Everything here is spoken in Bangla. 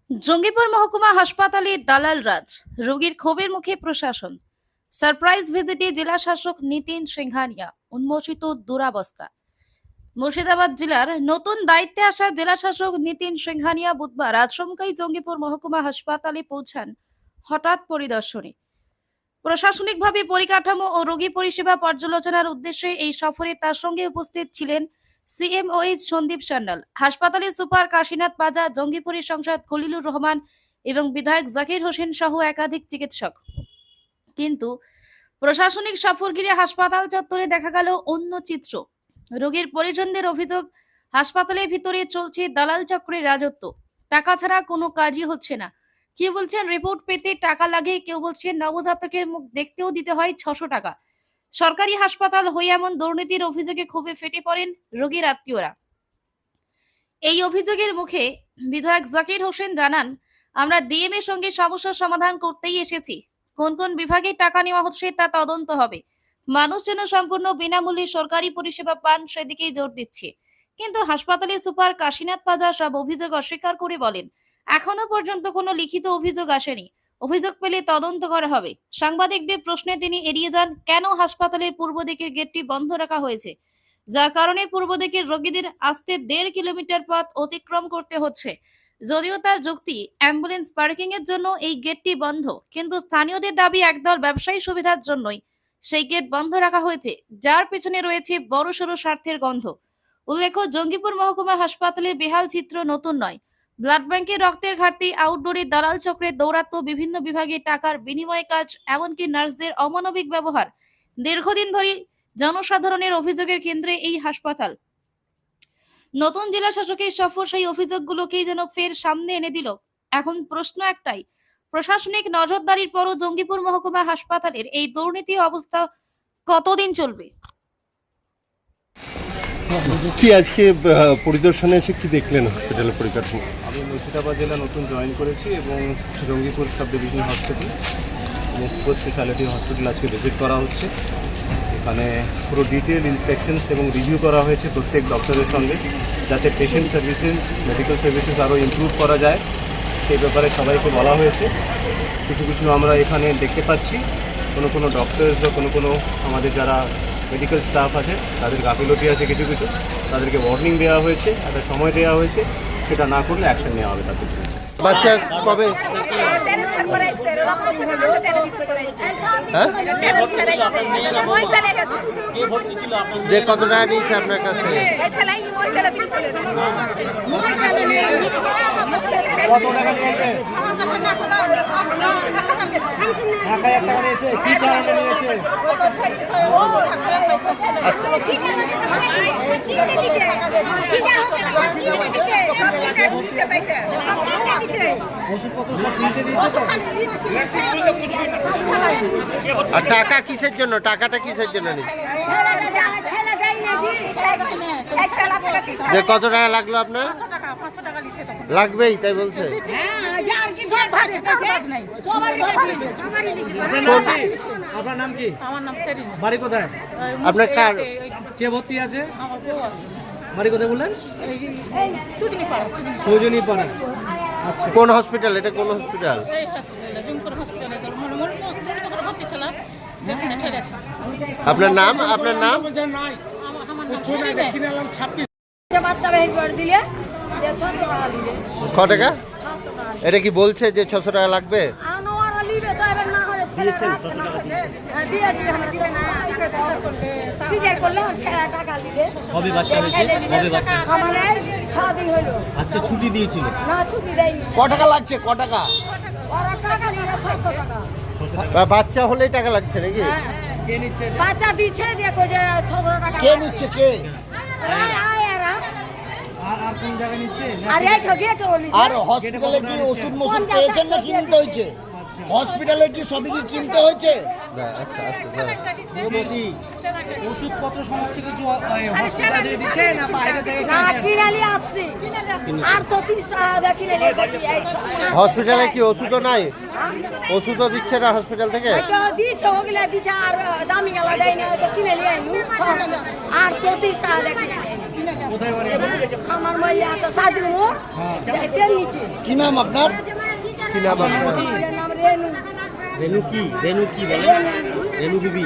জঙ্গিপুর মহকুমা হাসপাতালে দালাল রাজ, রোগীর ক্ষোভের মুখে প্রশাসন। সারপ্রাইজ ভিজিটে জেলা শাসক নিতিন সিংহানিয়া, উন্মোচিত দুরাবস্থা। মুর্শিদাবাদ জেলার নতুন দায়িত্বে আসা জেলা শাসক নিতিন সিংহানিয়া বুধবার আচমকাই জঙ্গিপুর মহকুমা হাসপাতালে পৌঁছান হঠাৎ পরিদর্শনে। প্রশাসনিকভাবে পরিকাঠামো ও রোগী পরিষেবা পর্যালোচনার উদ্দেশ্যে এই সফরে তার সঙ্গে উপস্থিত ছিলেন সিএমওএইচ সন্দীপ সান্যাল, হাসপাতালের সুপার কাশীনাথ পাজা, জঙ্গিপুরের সাংসদ খলিলুর রহমান এবং বিধায়ক জাকির হোসেন সহ একাধিক চিকিৎসক। কিন্তু প্রশাসনিক সফর ঘিরে হাসপাতাল চত্বরে দেখা গেল অন্য চিত্র। রোগীর পরিজনদের অভিযোগ, হাসপাতালের ভিতরে চলছে দালাল চক্রের রাজত্ব। টাকা ছাড়া কোনো কাজই হচ্ছে না। কেউ বলছেন রিপোর্ট পেতে টাকা লাগে, কেউ বলছেন নবজাতকের মুখ দেখতেও দিতে হয় 600 টাকা। সরকারি হাসপাতাল হয়ে এমন দুর্নীতির অভিযোগে ক্ষোভে ফেটে পড়েন রোগীর আত্মীয়রা। এই অভিযোগের মুখে বিধায়ক জাকির হোসেন জানান, আমরা ডিএম এর সঙ্গে সমস্যার সমাধান করতেই এসেছি। কোন কোন বিভাগে টাকা নেওয়া হচ্ছে তা তদন্ত হবে। মানুষ যেন সম্পূর্ণ বিনামূল্যে সরকারি পরিষেবা পান সেদিকেই জোর দিচ্ছে। কিন্তু হাসপাতালের সুপার কাশীনাথ পাজা সব অভিযোগ অস্বীকার করে বলেন, এখনো পর্যন্ত কোনো লিখিত অভিযোগ আসেনি। অভিযোগ পেলে তদন্ত করা হবে। সাংবাদিকদের প্রশ্নে তিনি এড়িয়ে যান কেন হাসপাতালের পূর্ব দিকের গেটটি বন্ধ রাখা হয়েছে, যার কারণে পূর্ব দিকের রোগীদের আসতে 1.5 কিলোমিটার পথ অতিক্রম করতে হচ্ছে। যদিও তার যুক্তি, অ্যাম্বুলেন্স পার্কিং এর জন্য এই গেটটি বন্ধ, কিন্তু স্থানীয়দের দাবি একদল ব্যবসায়ী সুবিধার জন্যই সেই গেট বন্ধ রাখা হয়েছে, যার পেছনে রয়েছে বড়সড় স্বার্থের গন্ধ। উল্লেখ্য, জঙ্গিপুর মহকুমা হাসপাতালের বেহাল চিত্র নতুন নয়। ব্লাড ব্যাংকে রক্তের ঘাটতি, আউটডোরে দালাল চক্রের দৌরাত্ম্য, বিভিন্ন বিভাগে টাকার বিনিময়ে কাজ, এমনকি নার্সদের অমানবিক ব্যবহার দীর্ঘদিন ধরে জনসাধারণের অভিযোগের কেন্দ্রে এই হাসপাতাল। নতুন জেলা শাসকের সফর সেই অভিযোগগুলোকেই যেন ফের সামনে এনে দিল। এখন প্রশ্ন একটাই, প্রশাসনিক নজরদারির পরও জঙ্গিপুর মহকুমা হাসপাতালের এই দুর্নীতি অবস্থা কতদিন চলবে? কি আজকে পরিদর্শনে এসে কি দেখলেন হসপিটালের পরিকাঠামো? আমি মুর্শিদাবাদ জেলা নতুন জয়েন করেছি এবং জঙ্গিপুর সাব ডিভিশন হসপিটাল এবং সুপার স্পেশালিটি হসপিটাল আজকে ভিজিট করা হচ্ছে। এখানে পুরো ডিটেল ইন্সপেকশনস এবং রিভিউ করা হয়েছে প্রত্যেক ডক্টরের সঙ্গে, যাতে পেশেন্ট সার্ভিসেস, মেডিকেল সার্ভিসেস আরও ইমপ্রুভ করা যায় সেই ব্যাপারে সবাইকে বলা হয়েছে। কিছু কিছু আমরা এখানে দেখতে পাচ্ছি কোনো ডক্টরস বা কোনো আমাদের যারা মেডিকেল স্টাফ আছে তাদের গাফিলতি আছে, কিছু কিছু তাদেরকে ওয়ার্নিং দেওয়া হয়েছে, একটা সময় দেওয়া হয়েছে, সেটা না করলে অ্যাকশন নেওয়া হবে তাদের বিরুদ্ধে। বাচ্চা কবে যে কত টাকা নিয়েছে আপনার কাছে? আর টাকা কিসের জন্য? টাকাটা কিসের জন্য নিচ্ছে? যে কত টাকা লাগলো আপনার? লাগবেই তাই বলছে। আপনার নাম কি? আমার নাম সেরিনা। বাড়ি কোথায় আপনার? কার কে ভর্তি আছে? আমার বউ আছে। বাড়ি কোথায় বললেন? সৌজনী পাড়া। আচ্ছা, কোন হসপিটাল এটা? কোন হসপিটাল? এই হসপিটালে, জঙ্গিপুর হসপিটালে ভর্তি ছিলাম, যেখানে ঠেলেছে। আপনার নাম? আপনার নাম? আমার বাচ্চা বের করে দিলে 600 টাকা দিলে। ক টাকা? এটা কি বলছে যে 600 টাকা লাগবে? আনোয়ারা লিবে তো এবার না হলে দিয়েছি, আমরা দিবে না। সিজার করলে টাকা দিবে। কবে বাচ্চা হয়েছে? কবে বাচ্চা? আমার 6 দিন হলো। আজকে ছুটি দিয়েছিল। না, ছুটি দেয়নি। ক টাকা লাগছে? ক টাকা? ওরা টাকা নিয়ে 600 টাকা। বাচ্চা হলেই টাকা লাগছে নাকি? কে নিচ্ছে? বাচ্চা দিচ্ছে, দেখো যে 600 টাকা। কে নিচ্ছে? কে? আর কোন জায়গায় নিচ্ছে? আরে ঠগে তো আর হসপিটালে কি ওষুধ মশুদ পেয়েছেন না কিনতে হয়েছে? হসপিটালে কি সবই কি কিনতে হয়েছে? ওষুধপত্র সমস্ত কিছু হসপিটাল থেকে দিচ্ছে না বাইরে থেকে? না, কিনালি আসছে। আর তো 30 টাকা কিনে নিয়েছি। হসপিটালে কি ওষুধও নাই? ওষুধও দিচ্ছে না হসপিটাল থেকে? তো দিচ্ছে, ওগুলা দিচ্ছে, আর দামি গেলা দেয় না, তো কিনে নিয়ে আইনু। আর তো 30 টাকা কিনে কোথায় বাড়ি? আমার মাইয়া তো সাজু মোড় যাইতে নিচে কি নাম আপনার? কি নাম আপনার? আমার নাম রেনু রেনু কি বলে? রেনু বিবি।